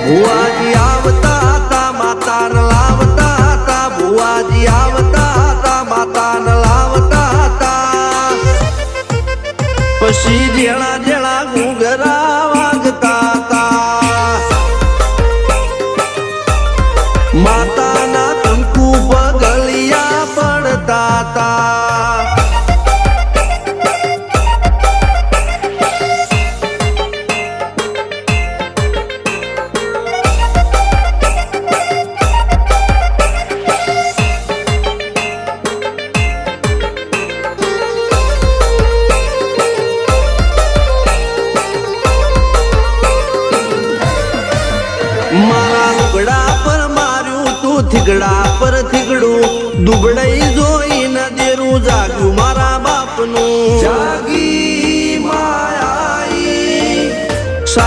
ભુવાજી આવતા હતા માતાને લાવતા હતા ભુવાજી આવતા હતા માતાને લાવતા હતા પછી જેણા જેણા ઘૂંઘરા વાગતા હતા માતાના કંકુ પગલિયા પડતા હતા મારા લુગડા પર માર્યું તું થીગડા પર થીગડું દુબળાઈ જોઈને દેરું જાગ્યું મારા બાપનું જાગી